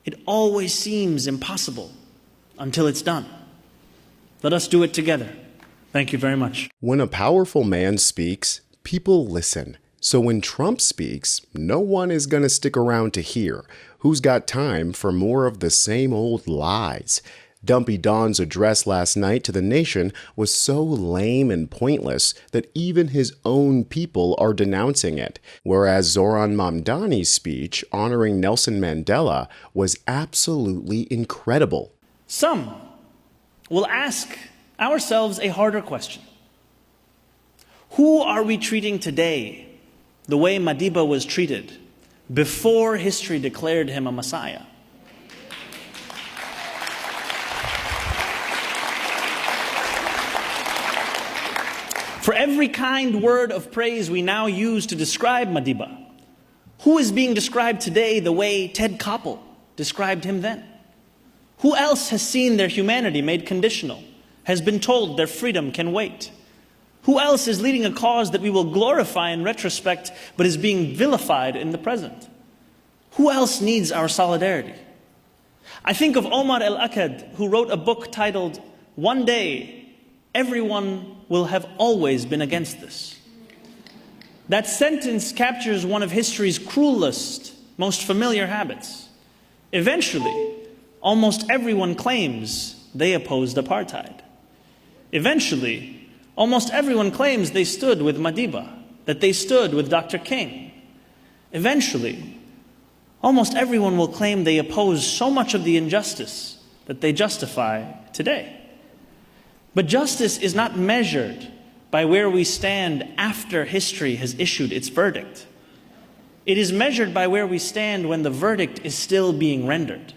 It always seems impossible until it's done. Let us do it together. Thank you very much. When a powerful man speaks, people listen. So when Trump speaks, no one is going to stick around to hear. Who's got time for more of the same old lies? Dumpy Don's address last night to the nation was so lame and pointless that even his own people are denouncing it, whereas Zohran Mamdani's speech honoring Nelson Mandela was absolutely incredible. Some will ask ourselves a harder question. Who are we treating today the way Madiba was treated before history declared him a messiah? For every kind word of praise we now use to describe Madiba, who is being described today the way Ted Koppel described him then? Who else has seen their humanity made conditional, has been told their freedom can wait? Who else is leading a cause that we will glorify in retrospect, but is being vilified in the present? Who else needs our solidarity? I think of Omar el-Akkad, who wrote a book titled, "One Day, Everyone Will Have Always Been Against This." That sentence captures one of history's cruelest, most familiar habits. Eventually, almost everyone claims they opposed apartheid. Eventually, almost everyone claims they stood with Madiba, that they stood with Dr. King. Eventually, almost everyone will claim they oppose so much of the injustice that they justify today. But justice is not measured by where we stand after history has issued its verdict. It is measured by where we stand when the verdict is still being rendered.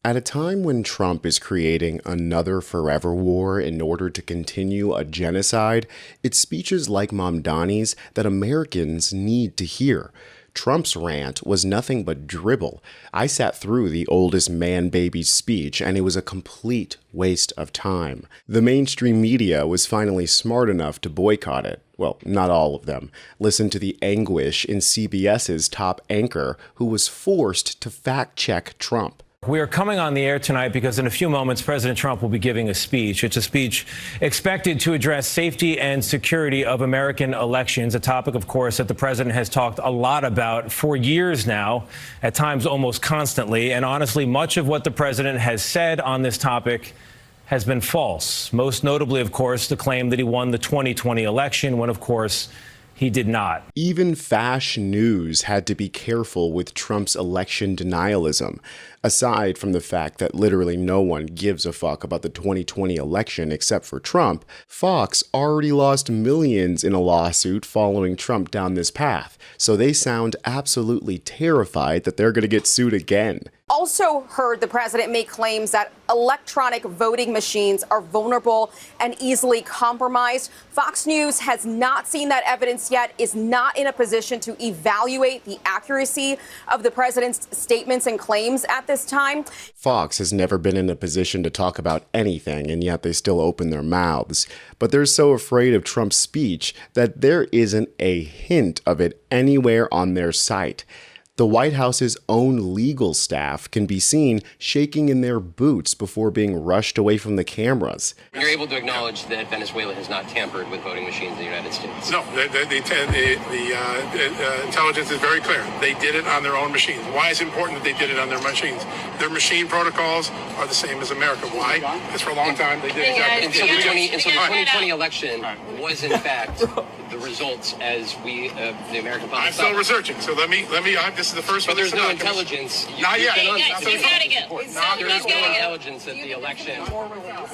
At a time when Trump is creating another forever war in order to continue a genocide, it's speeches like Mamdani's that Americans need to hear. Trump's rant was nothing but dribble. I sat through the oldest man-baby's speech, and it was a complete waste of time. The mainstream media was finally smart enough to boycott it. Well, not all of them. Listen to the anguish in CBS's top anchor, who was forced to fact-check Trump. We are coming on the air tonight because in a few moments, President Trump will be giving a speech. It's a speech expected to address safety and security of American elections, a topic, of course, that the president has talked a lot about for years now, at times almost constantly. And honestly, much of what the president has said on this topic has been false. Most notably, of course, the claim that he won the 2020 election when, of course, he did not. Even Fash News had to be careful with Trump's election denialism. Aside from the fact that literally no one gives a fuck about the 2020 election except for Trump, Fox already lost millions in a lawsuit following Trump down this path, so they sound absolutely terrified that they're going to get sued again. Also heard the president make claims that electronic voting machines are vulnerable and easily compromised. Fox News has not seen that evidence yet, is not in a position to evaluate the accuracy of the president's statements and claims at this time. Fox has never been in a position to talk about anything, and yet they still open their mouths. But they're so afraid of Trump's speech that there isn't a hint of it anywhere on their site. The White House's own legal staff can be seen shaking in their boots before being rushed away from the cameras. You're able to acknowledge that Venezuela has not tampered with voting machines in the United States? No, the intelligence is very clear. They did it on their own machines. Why is it important that they did it on their machines? Their machine protocols are the same as America. Why? Because for a long time they did exactly. And so the 2020 election was in fact the results as we, the American public. I'm still researching, so let me. This is the first one. But there's no intelligence. Not yet. There is no intelligence that the election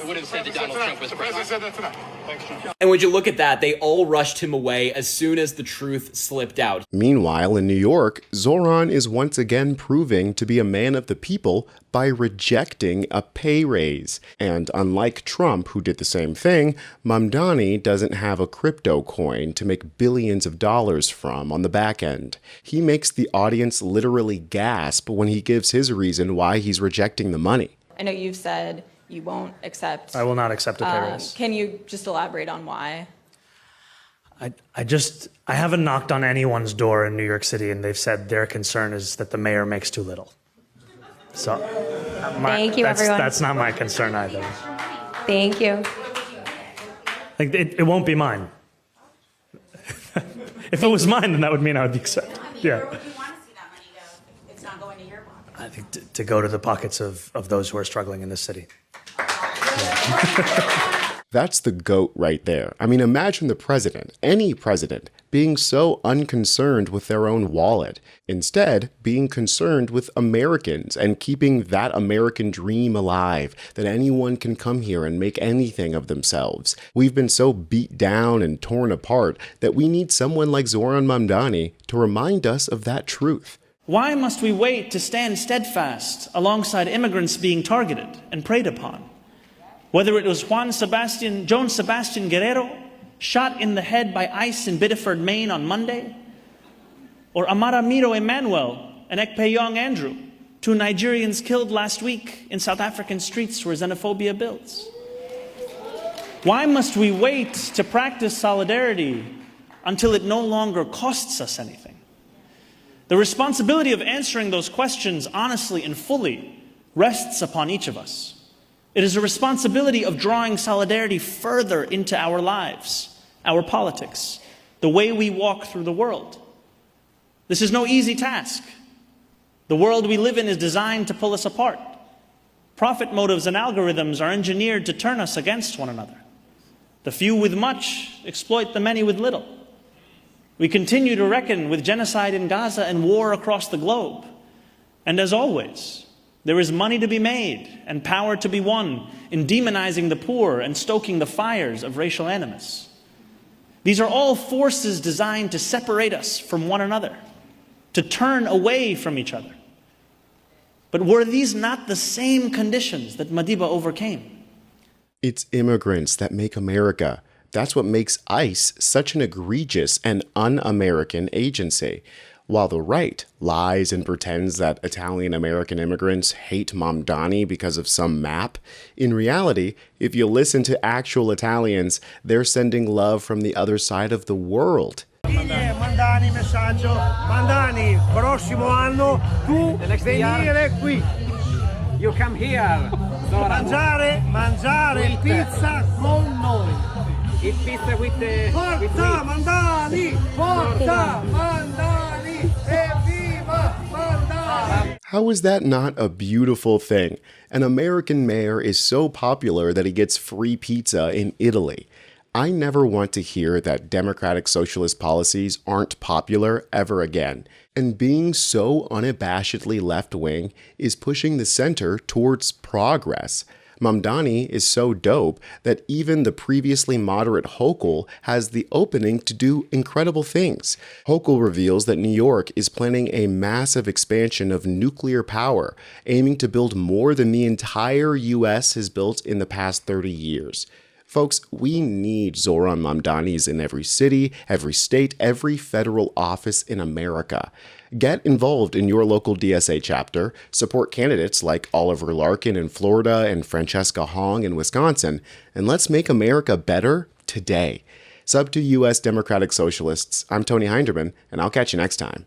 would have said that Donald Trump was the president said that tonight. Thanks, John. And when you look at that, they all rushed him away as soon as the truth slipped out. Meanwhile, in New York, Zohran is once again proving to be a man of the people by rejecting a pay raise. And unlike Trump, who did the same thing, Mamdani doesn't have a crypto coin to make billions of dollars from on the back end. He makes the audience literally gasp when he gives his reason why he's rejecting the money. I know you've said you won't accept. I will not accept a pay raise. Can you just elaborate on why? I haven't knocked on anyone's door in New York City and they've said their concern is that the mayor makes too little. So, Thank you, everyone. That's not my concern either. Thank you. Like, it won't be mine. If it was mine, then that would mean I would be accepted. Yeah. Where would you want to see that money go if it's not going to your pocket? I think to go to the pockets of those who are struggling in this city. That's the GOAT right there. I mean, imagine the president, any president, being so unconcerned with their own wallet. Instead, being concerned with Americans and keeping that American dream alive, that anyone can come here and make anything of themselves. We've been so beat down and torn apart that we need someone like Zohran Mamdani to remind us of that truth. Why must we wait to stand steadfast alongside immigrants being targeted and preyed upon? Whether it was Joan Sebastian Guerrero, shot in the head by ICE in Biddeford, Maine on Monday, or Amaramiro Emmanuel and Ekpeyong Andrew, two Nigerians killed last week in South African streets where xenophobia builds. Why must we wait to practice solidarity until it no longer costs us anything? The responsibility of answering those questions honestly and fully rests upon each of us. It is a responsibility of drawing solidarity further into our lives, our politics, the way we walk through the world. This is no easy task. The world we live in is designed to pull us apart. Profit motives and algorithms are engineered to turn us against one another. The few with much exploit the many with little. We continue to reckon with genocide in Gaza and war across the globe. And as always, there is money to be made and power to be won in demonizing the poor and stoking the fires of racial animus. These are all forces designed to separate us from one another, to turn away from each other. But were these not the same conditions that Madiba overcame? It's immigrants that make America. That's what makes ICE such an egregious and un-American agency. While the right lies and pretends that Italian-American immigrants hate Mamdani because of some map, in reality, if you listen to actual Italians, they're sending love from the other side of the world. Mandani, messaggio. Mandani, prossimo anno tu venire qui. You come here. Mangiare pizza con noi. Eat pizza with the... Forza Mandani! Forza Mandani! Evviva Mandani! How is that not a beautiful thing? An American mayor is so popular that he gets free pizza in Italy. I never want to hear that democratic socialist policies aren't popular ever again. And being so unabashedly left-wing is pushing the center towards progress. Mamdani is so dope that even the previously moderate Hochul has the opening to do incredible things. Hochul reveals that New York is planning a massive expansion of nuclear power, aiming to build more than the entire US has built in the past 30 years. Folks, we need Zohran Mamdanis in every city, every state, every federal office in America. Get involved in your local DSA chapter, support candidates like Oliver Larkin in Florida and Francesca Hong in Wisconsin, and let's make America better today. Sub to US Democratic Socialists, I'm Tony Hinderman, and I'll catch you next time.